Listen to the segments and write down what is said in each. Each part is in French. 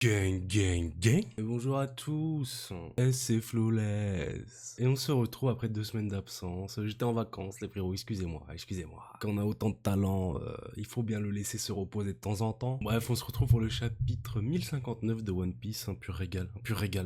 Gang, gang, gang. Et bonjour à tous, c'est Flawless. Et on se retrouve après 2 semaines d'absence. J'étais en vacances, les frérots, excusez-moi. Quand on a autant de talent, il faut bien le laisser se reposer de temps en temps. Bref, on se retrouve pour le chapitre 1059 de One Piece, un pur régal.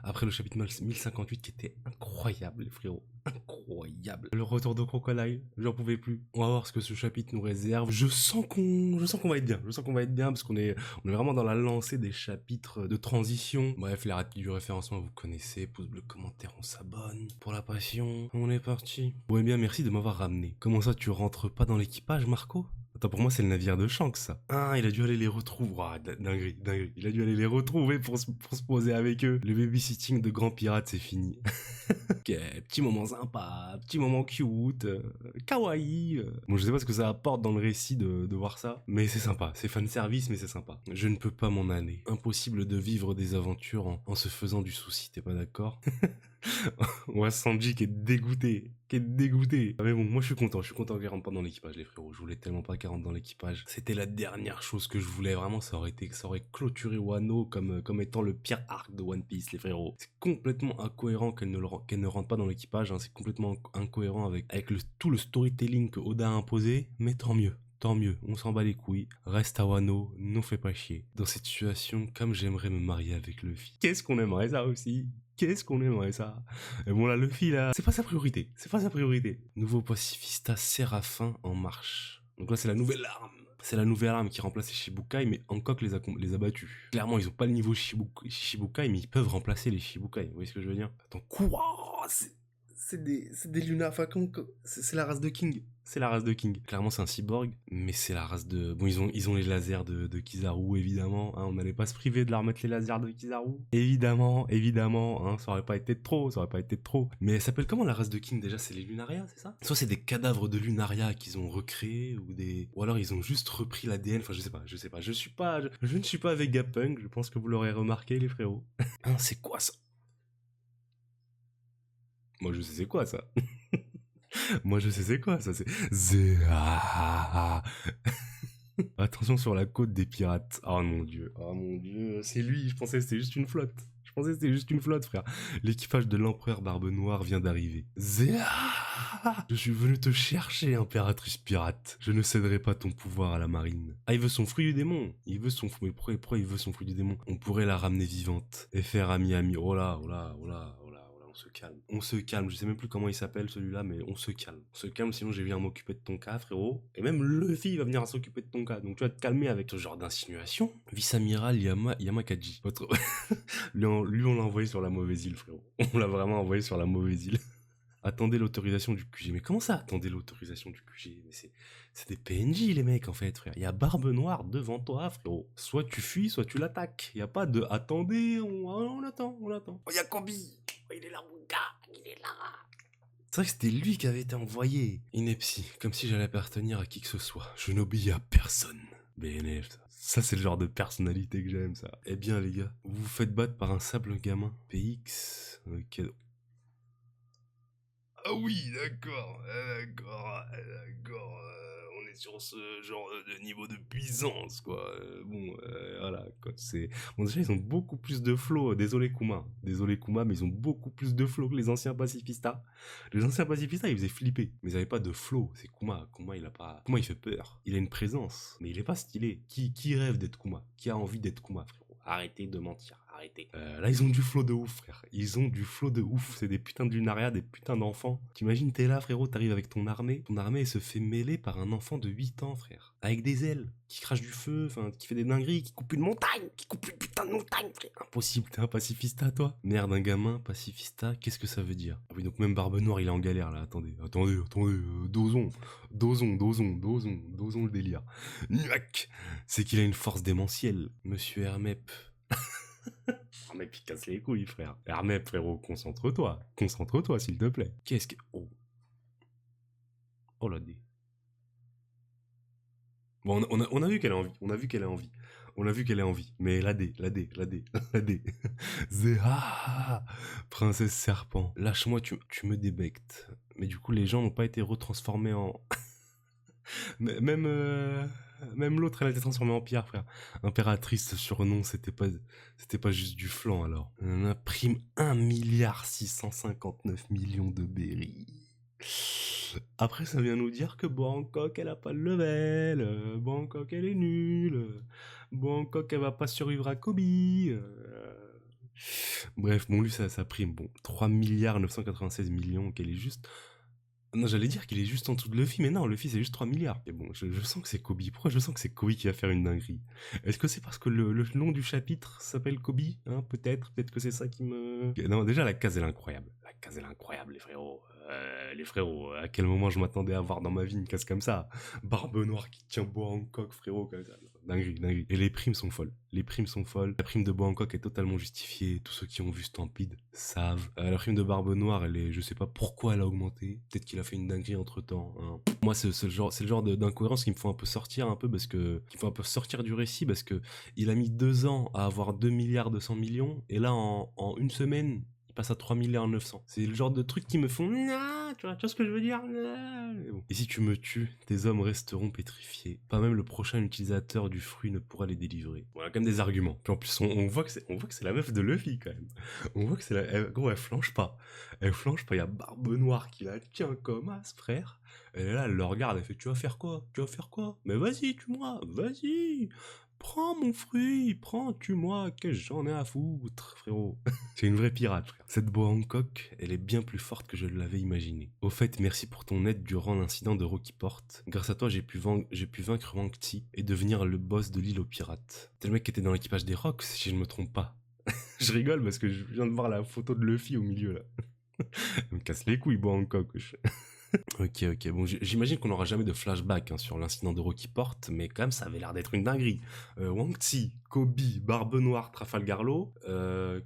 Après le chapitre 1058 qui était incroyable, les frérots. Incroyable. Le retour de Crocodile, j'en pouvais plus. On va voir ce que ce chapitre nous réserve. Je sens qu'on va être bien. Parce qu'on est vraiment dans la lancée des chapitres de transition. Bref, les rapides du référencement, vous connaissez. Pouce bleu, commentaire, on s'abonne. Pour la passion, on est parti. Bon, eh bien, merci de m'avoir ramené. Comment ça, tu rentres pas dans l'équipage, Marco? Attends, pour moi, c'est le navire de Shanks, ça. Ah, il a dû aller les retrouver. Ah, dinguerie. Il a dû aller les retrouver pour se poser avec eux. Le babysitting de grands pirates, c'est fini. Ok, petit moment sympa, petit moment cute, kawaii. Bon, je sais pas ce que ça apporte dans le récit de voir ça, mais c'est sympa. C'est fan service, mais c'est sympa. Je ne peux pas m'en aller. Impossible de vivre des aventures en se faisant du souci, t'es pas d'accord? On voit Sanji qui est dégoûté. Ah, mais bon, moi je suis content qu'il rentre pas dans l'équipage, les frérots. Je voulais tellement pas qu'il rentre dans l'équipage. C'était la dernière chose que je voulais. Vraiment, ça aurait clôturé Wano comme étant le pire arc de One Piece, les frérots. C'est complètement incohérent qu'elle ne rentre pas dans l'équipage. Hein. C'est complètement incohérent avec tout le storytelling que Oda a imposé. Mais tant mieux. Tant mieux, on s'en bat les couilles. Reste à Wano, non fais pas chier. Dans cette situation, comme j'aimerais me marier avec Luffy. Qu'est-ce qu'on aimerait ça aussi? Qu'est-ce qu'on aimerait ça? Et bon là, Luffy là, c'est pas sa priorité. Nouveau pacifista Séraphin en marche. Donc là, c'est la nouvelle arme. C'est la nouvelle arme qui remplace les Shibukai, mais Hancock les a battus. Clairement, ils ont pas le niveau Shibukai, mais ils peuvent remplacer les Shibukai. Vous voyez ce que je veux dire? Attends, quoi? C'est des Luna, enfin, c'est la race de King. C'est la race de King. Clairement, c'est un cyborg, mais c'est la race de... Bon, ils ont les lasers de Kizaru, évidemment. Hein, on n'allait pas se priver de leur mettre les lasers de Kizaru. Évidemment. Hein, ça aurait pas été de trop. Mais elle s'appelle comment la race de King déjà? C'est les Lunaria, c'est ça? Soit c'est des cadavres de Lunaria qu'ils ont recréés, ou alors ils ont juste repris l'ADN. Enfin, je sais pas. Je ne suis pas Vegapunk. Je pense que vous l'aurez remarqué, les frérots. Hein, c'est quoi ça? Moi, je sais c'est quoi ça. C'est Zéa. Attention sur la côte des pirates. Oh mon dieu, c'est lui, je pensais que c'était juste une flotte. Frère. L'équipage de l'empereur Barbe Noire vient d'arriver. Zéa. Je suis venu te chercher, impératrice pirate. Je ne céderai pas ton pouvoir à la marine. Ah, il veut son fruit du démon. Mais pourquoi il veut son fruit du démon? On pourrait la ramener vivante et faire ami. Oh là. On se calme. Je sais même plus comment il s'appelle celui-là, mais on se calme. Sinon j'ai viens m'occuper de ton cas, frérot. Et même Luffy va venir s'occuper de ton cas. Donc tu vas te calmer avec ce genre d'insinuation. Vice-amiral Yamakaji. Lui, on l'a envoyé sur la mauvaise île, frérot. On l'a vraiment envoyé sur la mauvaise île. Attendez l'autorisation du QG. Mais comment ça, attendez l'autorisation du QG? Mais c'est des PNJ, les mecs, en fait, frère. Il y a Barbe Noire devant toi, frérot. Soit tu fuis, soit tu l'attaques. Il y a pas de attendez, on attend. Oh, y a Kobe. Oh, il est là, mon gars. Il est là. C'est vrai que c'était lui qui avait été envoyé. Ineptie, comme si j'allais appartenir à qui que ce soit. Je n'obéis à personne. BNF, ça. Ça, c'est le genre de personnalité que j'aime, ça. Eh bien, les gars, vous vous faites battre par un simple gamin. PX. Ok. Ah oui, d'accord. On est sur ce genre de niveau de puissance, quoi. Voilà, quoi. Bon, déjà, ils ont beaucoup plus de flow. Désolé, Kuma, mais ils ont beaucoup plus de flow que les anciens pacifistas. Les anciens pacifistas, ils faisaient flipper, mais ils n'avaient pas de flow. C'est Kuma. Kuma, il fait peur. Il a une présence, mais il est pas stylé. Qui rêve d'être Kuma? Qui a envie d'être Kuma, frérot? Arrêtez de mentir. Arrêtez. Là, ils ont du flow de ouf, frère. C'est des putains de lunaria, des putains d'enfants. T'imagines, t'es là, frérot, t'arrives avec ton armée. Ton armée, elle se fait mêler par un enfant de 8 ans, frère. Avec des ailes, qui crache du feu, enfin, qui fait des dingueries, qui coupe une montagne, putain de montagne, frère. Impossible, t'es un pacifista, toi. Merde, un gamin, pacifista, qu'est-ce que ça veut dire? Ah oui, donc même Barbe Noire, il est en galère, là. Attendez, dosons le délire. Nuac, c'est qu'il a une force démentielle, monsieur Hermep. Hermep, il casse les couilles, frère. Hermep, frérot, concentre-toi, s'il te plaît. Qu'est-ce que... Oh la dé. Bon, on a vu qu'elle a envie. Mais la dé. Zéha, princesse serpent. Lâche-moi, tu me débectes. Mais du coup, les gens n'ont pas été retransformés en... même Même l'autre, elle a été transformée en pierre, frère. Impératrice, ce surnom, c'était pas juste du flan, alors. On imprime 1,659 milliard de berries. Après, ça vient nous dire que Bangkok, elle a pas le level. Bangkok, elle est nulle. Bangkok, elle va pas survivre à Kobe. Bref, bon, lui, ça prime. Bon, 3,996 milliards, qu'elle est juste. Non, j'allais dire qu'il est juste en dessous de Luffy, mais non, Luffy c'est juste 3 milliards. Et bon, je sens que c'est Kobe. Pourquoi je sens que c'est Kobe qui va faire une dinguerie? Est-ce que c'est parce que le nom du chapitre s'appelle Kobe, hein? Peut-être que c'est ça qui me... Non, déjà, la case, elle est incroyable. La case, elle est incroyable, les frérots, à quel moment je m'attendais à voir dans ma vie une case comme ça? Barbe Noire qui tient Bangkok, frérot, comme ça. Dinguerie, dinguerie. Et les primes sont folles. Les primes sont folles. La prime de Bangkok est totalement justifiée. Tous ceux qui ont vu Stampede savent. La prime de Barbe Noire, elle est, je sais pas pourquoi elle a augmenté. Peut-être qu'il a fait une dinguerie entre temps. Hein. Moi, c'est le genre d'incohérence qui me faut un peu sortir du récit parce que il a mis 2 ans à avoir 2,2 milliards et là, en une semaine, passe à 3,9 milliards. C'est le genre de trucs qui me font tu vois ce que je veux dire. Bon. Et si tu me tues, tes hommes resteront pétrifiés. Pas même le prochain utilisateur du fruit ne pourra les délivrer. Voilà, quand même des arguments. Puis en plus, on voit que c'est la meuf de Luffy quand même. On voit que c'est gros, elle flanche pas. Elle flanche pas. Il y a Barbe Noire qui la tient comme as, frère. Elle est là, elle le regarde, elle fait tu vas faire quoi? Mais vas-y, tue-moi, vas-y. Prends mon fruit, tue-moi, que j'en ai à foutre, frérot. C'est une vraie pirate, frère. Cette Bangkok, elle est bien plus forte que je l'avais imaginé. Au fait, merci pour ton aide durant l'incident de Rockport. Grâce à toi, j'ai pu vaincre Wang Ti et devenir le boss de l'île aux pirates. C'est le mec qui était dans l'équipage des Rocks, si je ne me trompe pas. Je rigole parce que je viens de voir la photo de Luffy au milieu, là. Elle me casse les couilles, Bangkok. Ok, bon, j'imagine qu'on n'aura jamais de flashback hein, sur l'incident de Rockport, mais quand même, ça avait l'air d'être une dinguerie. Wang Ti, Kobe, Barbe Noire, Trafalgar Law,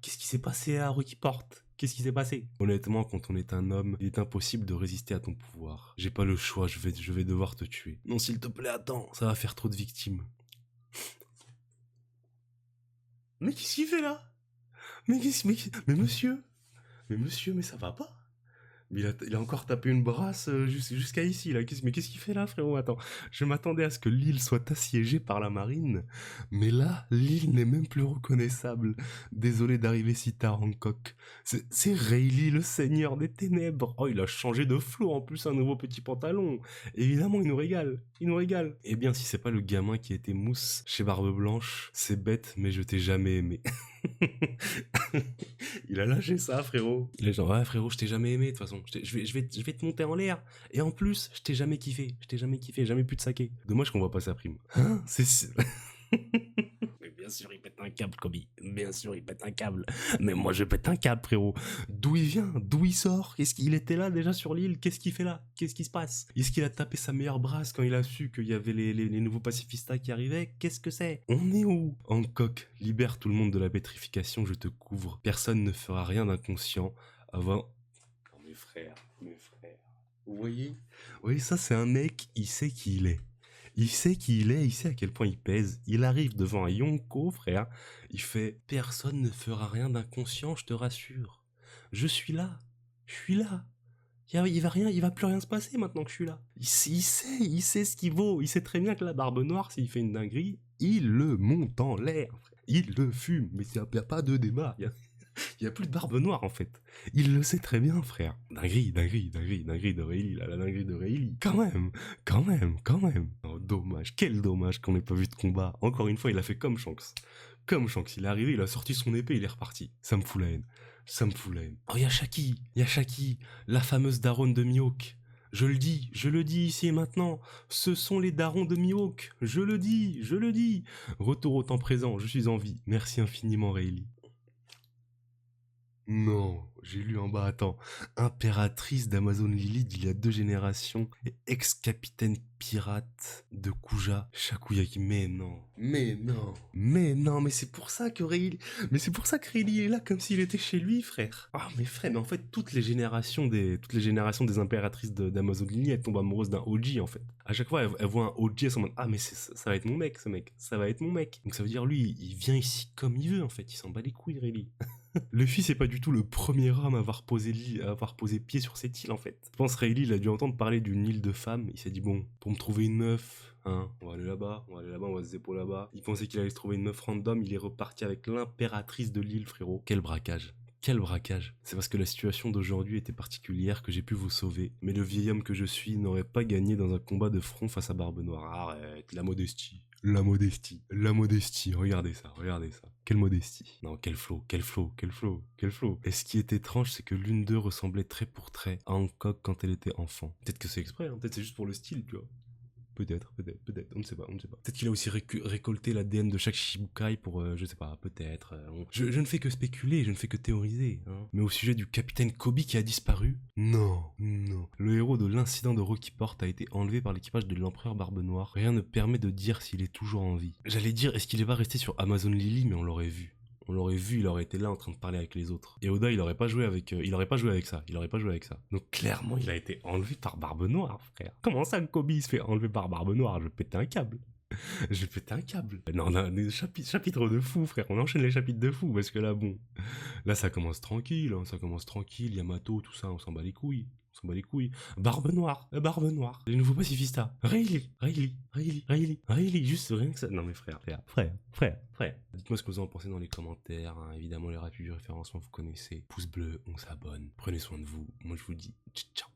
qu'est-ce qui s'est passé à Rockport? Qu'est-ce qui s'est passé? Honnêtement, quand on est un homme, il est impossible de résister à ton pouvoir. J'ai pas le choix, je vais devoir te tuer. Non, s'il te plaît, attends, ça va faire trop de victimes. Mais qu'est-ce qu'il fait là? Mais monsieur, mais ça va pas? Mais il a encore tapé une brasse jusqu'à ici, là. Mais qu'est-ce qu'il fait là, frérot? Attends, je m'attendais à ce que l'île soit assiégée par la marine. Mais là, l'île n'est même plus reconnaissable. Désolé d'arriver si tard, Hancock. C'est Rayleigh, le seigneur des ténèbres. Oh, il a changé de flot, en plus, un nouveau petit pantalon. Évidemment, il nous régale. Eh bien, si c'est pas le gamin qui était mousse chez Barbe Blanche, c'est bête, mais je t'ai jamais aimé. Il a lâché ça, frérot. Il est genre, ouais, frérot, je t'ai jamais aimé, de toute façon. Je vais te monter en l'air. Et en plus, je t'ai jamais kiffé. Jamais pu te saquer. Dommage qu'on voit pas sa prime. Hein? Mais bien sûr, il pète un câble, Kobe. Bien sûr, il pète un câble. Mais moi, je pète un câble, frérot. D'où il vient? D'où il sort? Est-ce qu'il était là déjà sur l'île? Qu'est-ce qu'il fait là? Qu'est-ce qui se passe? Est-ce qu'il a tapé sa meilleure brasse quand il a su qu'il y avait les nouveaux pacifistas qui arrivaient? Qu'est-ce que c'est? On est où? Hancock, libère tout le monde de la pétrification, je te couvre. Personne ne fera rien d'inconscient avant... Oh, mes frères. Vous voyez? Oui, ça, c'est un mec, il sait qui il est. Il sait qui il est, il sait à quel point il pèse. Il arrive devant un Yonko, frère. Il fait « Personne ne fera rien d'inconscient, je te rassure. Je suis là. Il va plus rien se passer maintenant que je suis là. » Il sait ce qu'il vaut. Il sait très bien que la Barbe Noire, s'il fait une dinguerie, il le monte en l'air. Il le fume. Mais il n'y a pas de débat. Il n'y a plus de Barbe Noire, en fait. Il le sait très bien, frère. Dinguerie de Rayleigh, la dinguerie de Rayleigh. Quand même. Oh, dommage, quel dommage qu'on n'ait pas vu de combat. Encore une fois, il a fait comme Shanks. Il est arrivé, il a sorti son épée, il est reparti. Ça me fout la haine. Oh, il y a Shaki, la fameuse daronne de Mihawk. Je le dis ici et maintenant, ce sont les darons de Mihawk. Je le dis. Retour au temps présent, je suis en vie. Merci infiniment, Rayleigh. Non, j'ai lu en bas, attends. Impératrice d'Amazon Lily d'il y a 2 générations et ex-capitaine pirate de Kuja, Shakuyaki. Mais non, mais c'est pour ça que Rayleigh est là comme s'il était chez lui, frère. Ah, mais frère, mais en fait, toutes les générations des impératrices d'Amazon Lily, elles tombent amoureuses d'un OG, en fait. À chaque fois, elles voient un OG, elles sont en mode, ah, mais ça va être mon mec, ce mec. Ça va être mon mec. Donc ça veut dire, lui, il vient ici comme il veut, en fait. Il s'en bat les couilles, Rayleigh. Luffy, c'est pas du tout le premier homme à avoir posé pied sur cette île, en fait. Je pense Rayleigh, il a dû entendre parler d'une île de femmes. Il s'est dit, bon, pour me trouver une meuf, Hein, on va aller là-bas, on va se zépo là-bas. Il pensait qu'il allait se trouver une meuf random, il est reparti avec l'impératrice de l'île, frérot. Quel braquage. Quel braquage. C'est parce que la situation d'aujourd'hui était particulière que j'ai pu vous sauver. Mais le vieil homme que je suis n'aurait pas gagné dans un combat de front face à Barbe Noire. Arrête, la modestie. La modestie. La modestie. Regardez ça, regardez ça. Quelle modestie. Non, quel flow, quel flow, quel flow, quel flow. Et ce qui est étrange, c'est que l'une d'eux ressemblait trait pour trait à Hancock quand elle était enfant. Peut-être que c'est exprès, hein. Peut-être c'est juste pour le style, tu vois. Peut-être, on ne sait pas, on ne sait pas. Peut-être qu'il a aussi récolté l'ADN de chaque Shichibukai pour, je sais pas, peut-être. Je ne fais que spéculer, je ne fais que théoriser. Hein. Mais au sujet du capitaine Kobe qui a disparu, non, non. Le héros de l'incident de Rocky Port a été enlevé par l'équipage de l'empereur Barbe Noire. Rien ne permet de dire s'il est toujours en vie. J'allais dire, est-ce qu'il est pas resté sur Amazon Lily, mais on l'aurait vu. On l'aurait vu, il aurait été là en train de parler avec les autres. Et Oda, il aurait pas joué avec ça. Donc clairement, il a été enlevé par Barbe Noire, frère. Comment ça, Kobe se fait enlever par Barbe Noire? Je vais péter un câble. Je vais péter un câble. Non, là, des chapitres de fou, frère. On enchaîne les chapitres de fou, parce que là, bon... Là, ça commence tranquille, Yamato, tout ça, on s'en bat les couilles. Barbe Noire. Les nouveaux pacifistas. Rayleigh. Juste rien que ça. Non mais frère. Dites-moi ce que vous en pensez dans les commentaires. Hein. Évidemment, les rapides du référencement, vous connaissez. Pouce bleu, on s'abonne. Prenez soin de vous. Moi, je vous dis ciao.